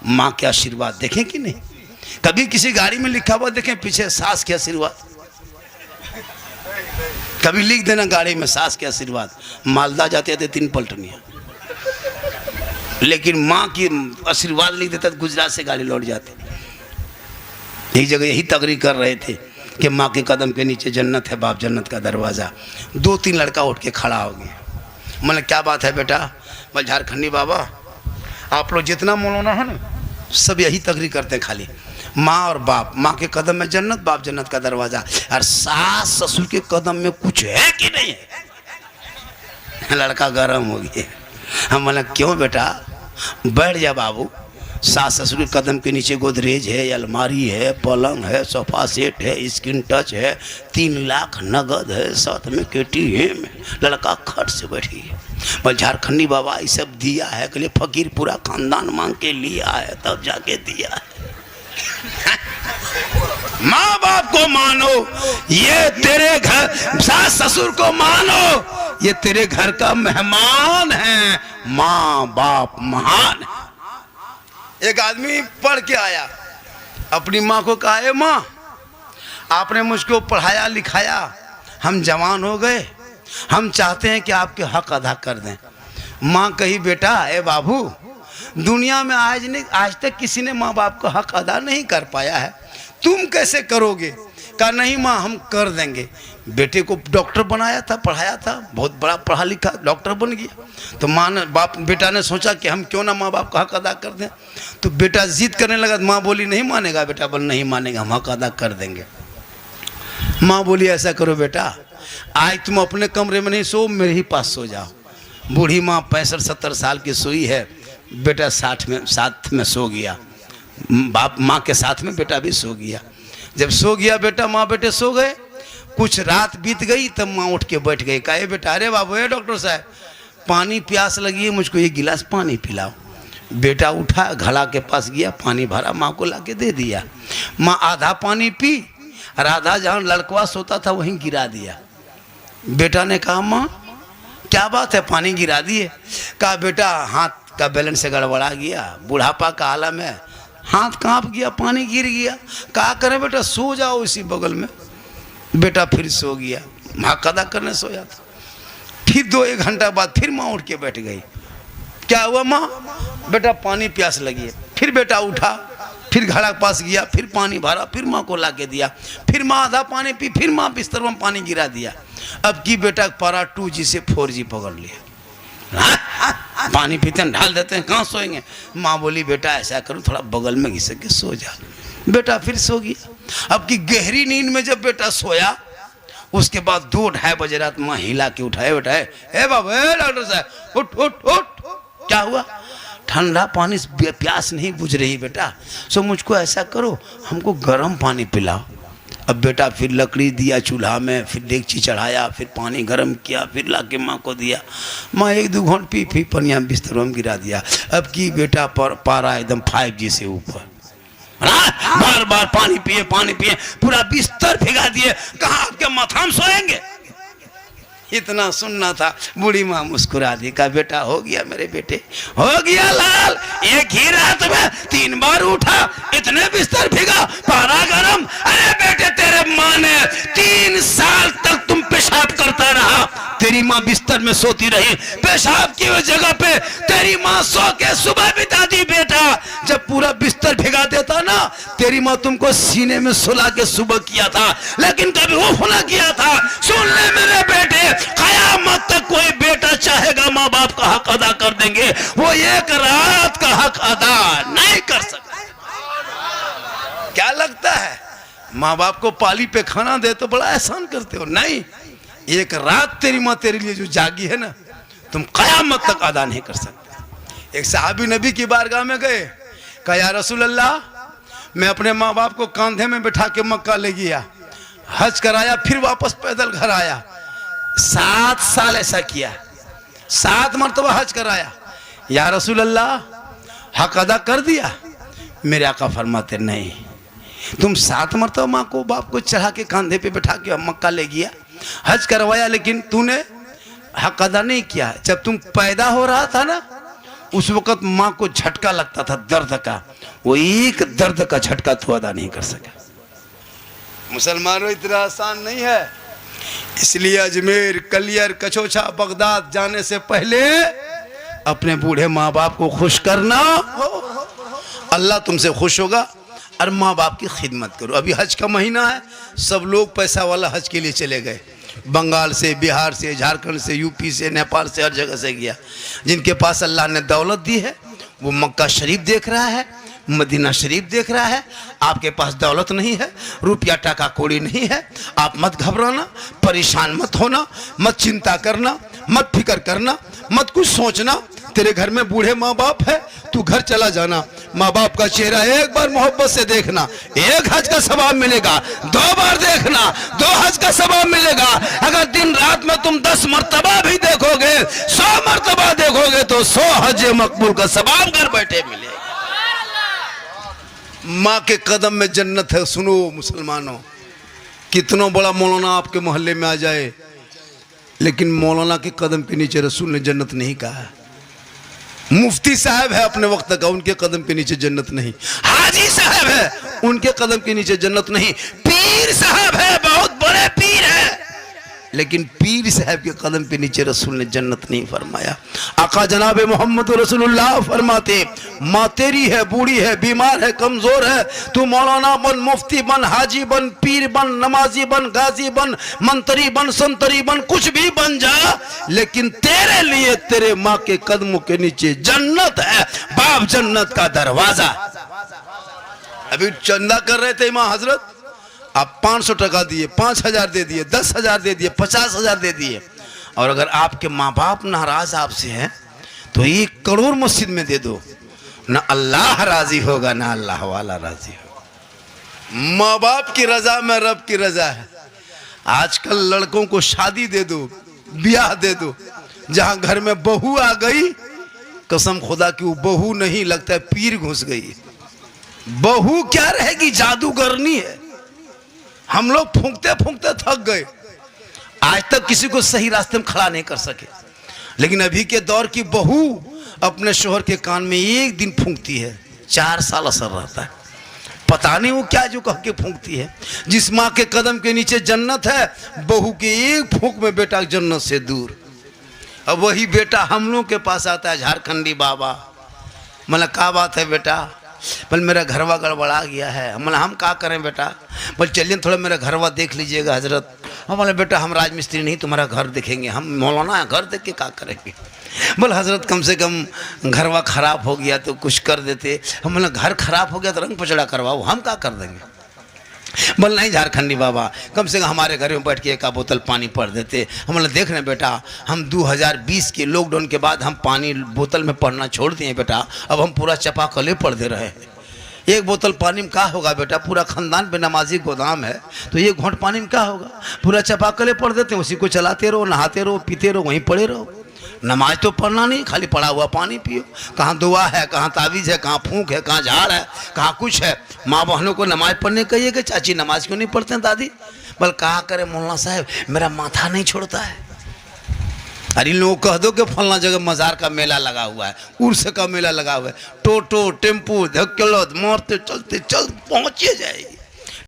माँ के आशीर्वाद देखें कि नहीं? कभी किसी गाड़ी में लिखा हुआ देखें पीछे सास के आशीर्वाद? कभी लिख देना गाड़ी में सास के आशीर्वाद, मालदा जाते थे 3 पलटनियाँ, लेकिन माँ की आशीर्वाद लिख देता तो गुजरात से गाड़ी लौट जाती। एक जगह यही तकरीर कर रहे थे कि माँ के कदम के नीचे जन्नत है, बाप जन्नत का दरवाज़ा। 2-3 लड़का उठ के खड़ा हो गया। मैंने क्या बात है बेटा? बोल झारखंडी बाबा आप लोग जितना मौलाना है ना सब यही तकरीर करते हैं, खाली माँ और बाप, माँ के कदम में जन्नत, बाप जन्नत का दरवाज़ा, और सास ससुर के कदम में कुछ है कि नहीं है? लड़का गर्म हो गया। हम बोला क्यों बेटा? बैठ जा बाबू, सास ससुर के कदम के नीचे गोदरेज है, अलमारी है, पलंग है, सोफा सेट है, स्क्रीन टच है, 3 लाख नगद है, साथ में KTM। लड़का खट से बैठी है। बोल झारखंडी बाबा ये सब दिया है के लिए फकीर पूरा खानदान मांग के लिया है तब जाके दिया है। माँ बाप को मानो, ये तेरे घर, सास ससुर को मानो, ये तेरे घर का मेहमान है। माँ बाप महान है। एक आदमी पढ़ के आया, अपनी माँ को कहा है माँ आपने मुझको पढ़ाया लिखाया, हम जवान हो गए, हम चाहते हैं कि आपके हक अदा कर दें। माँ कही बेटा ए बाबू दुनिया में आज तक किसी ने माँ बाप का हक अदा नहीं कर पाया है, तुम कैसे करोगे? कहा नहीं माँ हम कर देंगे। बेटे को डॉक्टर बनाया था, पढ़ाया था, बहुत बड़ा पढ़ा लिखा डॉक्टर बन गया। तो माँ ने बेटा ने सोचा कि हम क्यों ना माँ बाप का हक अदा कर दें। तो बेटा जिद करने लगा, माँ बोली नहीं मानेगा बेटा, बोल नहीं मानेगा, हम हक अदा कर देंगे। माँ बोली ऐसा करो बेटा आज तुम अपने कमरे में नहीं सो, मेरे ही पास सो जाओ। बूढ़ी माँ 65-70 साल की सोई है, बेटा 60 में साथ में सो गया, बाप माँ के साथ में बेटा भी सो गया। जब सो गया बेटा, माँ बेटे सो गए, कुछ रात बीत गई तब माँ उठ के बैठ गई। कहे बेटा अरे बाबू ए डॉक्टर साहब पानी प्यास लगी है, मुझको 1 गिलास पानी पिलाओ। बेटा उठा, घड़ा के पास गया, पानी भरा, माँ को लाके दे दिया। माँ आधा पानी पी और आधा जहाँ लड़कवा सोता था वहीं गिरा दिया। बेटा ने कहा माँ क्या बात है पानी गिरा दिए? कहा बेटा हाथ का बैलेंस से गड़बड़ा गया, बुढ़ापा का आलम है, हाथ कांप गया, पानी गिर गया। कहा करें बेटा सो जाओ इसी बगल में। बेटा फिर सो गया, माँ कदा करने सोया था। फिर 2-1 घंटा बाद फिर माँ उठ के बैठ गई। क्या हुआ माँ? बेटा पानी प्यास लगी है। फिर बेटा उठा, फिर घड़ा के पास गया, फिर पानी भरा, फिर माँ को ला के दिया। फिर माँ आधा पानी पी, फिर माँ बिस्तर में पानी गिरा दिया। अब की बेटा पारा 2G से 4G पकड़ लिया। पानी पीते हैं ढाल देते हैं, कहाँ सोएंगे? माँ बोली बेटा ऐसा करो थोड़ा बगल में घिसक के सो जा। बेटा फिर सो गया। अब की गहरी नींद में जब बेटा सोया, उसके बाद 2-2:30 बजे रात माँ हिला के उठाए, उठाए ए बाबू ए डॉक्टर साहब उठ उठ उठ। क्या हुआ? ठंडा पानी प्यास नहीं बुझ रही बेटा, सो मुझको ऐसा करो हमको गर्म पानी पिलाओ। अब बेटा फिर लकड़ी दिया चूल्हा में, फिर डेगची चढ़ाया, फिर पानी गर्म किया, फिर लाके माँ को दिया। माँ 1-2 घंटे पी, फिर पनिया बिस्तर में गिरा दिया। अब की बेटा पारा एकदम 5G से ऊपर, बार बार पानी पिए, पूरा बिस्तर भिगा दिए। कहाँ आपके माथा में सोएंगे? इतना सुनना था। बूढ़ी माँ मुस्कुरा दी, कहा बेटा हो गया मेरे बेटे, हो गया लाल, एक ही रात में 3 बार उठा, इतने बिस्तर भिगा, पारा गरम। अरे बेटे तेरे माँ ने 3 साल तक तुम पेशाब करता रहा, तेरी माँ बिस्तर में सोती रही, पेशाब की जगह पे तेरी माँ सो के सुबह बिता दी। बेटा जब पूरा बिस्तर भिगा देता ना, तेरी माँ तुमको सीने में सुला के सुबह किया था, लेकिन कभी वो ना किया था। सुन ले मेरे बेटे, कयामत तक कोई बेटा चाहेगा माँ बाप का हक अदा कर देंगे, वो 1 रात का हक अदा नहीं कर सकता। क्या लगता है माँ बाप को पाली पे खाना दे तो बड़ा एहसान करते हो? नहीं, 1 रात तेरी माँ तेरे लिए जो जागी है ना, तुम कयामत तक अदा नहीं कर सकते। एक सहाबी नबी की बारगाह में गए, कहा या रसूल अल्लाह मैं अपने माँ बाप को कांधे में बिठा के मक्का ले गया, हज कराया, फिर वापस पैदल घर आया। 7 साल ऐसा किया, 7 मरतबा हज कराया। या रसूल अल्लाह हक अदा कर दिया? मेरे आका फरमाते नहीं, तुम 7 मरतबा माँ को बाप को चढ़ा के कांधे पे बिठा के मक्का ले गया, हज करवाया, लेकिन तूने हक अदा नहीं किया। जब तुम पैदा हो रहा था ना, उस वक्त माँ को झटका लगता था दर्द का, वो एक दर्द का झटका तो अदा नहीं कर सका। मुसलमानों इतना आसान नहीं है, इसलिए अजमेर, कलियर, कचोछा, बगदाद जाने से पहले अपने बूढ़े माँ बाप को खुश करना, अल्लाह तुमसे खुश होगा। और माँ बाप की खिदमत करो। अभी हज का महीना है, सब लोग पैसा वाला हज के लिए चले गए, बंगाल से, बिहार से, झारखंड से, यूपी से, नेपाल से, हर जगह से गया। जिनके पास अल्लाह ने दौलत दी है वो मक्का शरीफ देख रहा है, मदीना शरीफ देख रहा है। आपके पास दौलत नहीं है, रुपया टाका कौड़ी नहीं है, आप मत घबराना, परेशान मत होना, मत चिंता करना, मत फिक्र करना, मत कुछ सोचना। तेरे घर में बूढ़े माँ बाप है, तू घर चला जाना, माँ बाप का चेहरा एक बार मोहब्बत से देखना, एक हज का सवाब मिलेगा। 2 बार देखना, 2 हज का सवाब मिलेगा। अगर दिन रात में तुम 10 मर्तबा भी देखोगे, 100 मर्तबा देखोगे तो 100 हज मकबूल का सवाब घर बैठे मिलेगा। माँ के कदम में जन्नत है। सुनो मुसलमानों, कितना बड़ा मौलाना आपके मोहल्ले में आ जाए, लेकिन मौलाना के कदम के नीचे रसूल ने जन्नत नहीं कहा है। मुफ्ती साहब है अपने वक्त का, उनके कदम के नीचे जन्नत नहीं। हाजी साहब है, उनके कदम के नीचे जन्नत नहीं। पीर साहब है, बहुत बड़े पीर है, लेकिन पीर साहब के कदम के नीचे रसूल ने जन्नत नहीं फरमाया। आका जनाब मोहम्मद रसूलुल्लाह फरमाते, माँ तेरी है, बूढ़ी है, बीमार है, कमजोर है, तू मौलाना बन, मुफ्ती बन, हाजी बन, पीर बन, नमाजी बन, गाजी बन, मंत्री बन, संतरी बन, कुछ भी बन जा, लेकिन तेरे लिए तेरे माँ के कदमों के नीचे जन्नत है, बाप जन्नत का दरवाजा। अभी चंदा कर रहे थे इमाम हजरत, आप 500 टका दिए, 5000 दे दिए, 10,000 दे दिए, 50,000 दे दिए, और अगर आपके माँ बाप नाराज आपसे हैं तो 1 करोड़ मस्जिद में दे दो, ना अल्लाह राजी होगा ना अल्लाह वाला राजी होगा। माँ बाप की रजा में रब की रजा है। आजकल लड़कों को शादी दे दो, ब्याह दे दो, जहां घर में बहू आ गई, कसम खुदा की वो बहू नहीं, लगता है पीर घुस गई। बहू क्या रहेगी, जादूगरनी है। हम लोग फूंकते फूंकते थक गए, आज तक किसी को सही रास्ते में खड़ा नहीं कर सके। लेकिन अभी के दौर की बहू अपने शोहर के कान में एक दिन फूंकती है, 4 साल असर रहता है। पता नहीं वो क्या जो कह के फूंकती है। जिस माँ के कदम के नीचे जन्नत है, बहू के एक फूंक में बेटा जन्नत से दूर। अब वही बेटा हम लोग के पास आता है, झारखंडी बाबा, मतलब क्या बात है बेटा, बोल मेरा घरवा गड़बड़ा गया है। मतलब हम क्या करें बेटा, बोल चलिए थोड़ा मेरा घरवा देख लीजिएगा हजरत। हम बोले बेटा हम राजमिस्त्री नहीं, तुम्हारा घर देखेंगे, हम मौलाना है, घर देख के क्या करेंगे। बोल हजरत कम से कम घरवा खराब हो गया तो कुछ कर देते। हम बोले घर खराब हो गया तो रंग पचड़ा करवाओ, हम क्या कर देंगे। बोल नहीं झारखंडी बाबा, कम से कम हमारे घर में बैठ के 1 बोतल पानी पढ़ देते। हम बोले देख रहे बेटा, हम 2020 के लॉकडाउन के बाद हम पानी बोतल में पढ़ना छोड़ दिए बेटा, अब हम पूरा चपाकले पढ़ दे रहे हैं। 1 बोतल पानी में क्या होगा बेटा, पूरा खानदान पे नमाजी गोदाम है, तो 1 घोंट पानी में क्या होगा, पूरा चपाकले पढ़ देते हैं, उसी को चलाते रहो, नहाते रहो, पीते रहो, वहीं पड़े रहो। नमाज तो पढ़ना नहीं, खाली पड़ा हुआ पानी पियो। कहाँ दुआ है, कहाँ तावीज़ है, कहाँ फूंक है, कहाँ झाड़ है, कहाँ कुछ है। माँ बहनों को नमाज पढ़ने कहिए कि चाची नमाज क्यों नहीं पढ़ते हैं दादी। बोल कहा करे मौलाना साहब मेरा माथा नहीं छोड़ता है। अरे इन लोगों को कह दो कि फलना जगह मज़ार का मेला लगा हुआ है, उर्स का मेला लगा हुआ है, टोटो टेम्पू धक्कलो मारते चलते चल पहुँचे जाएगी।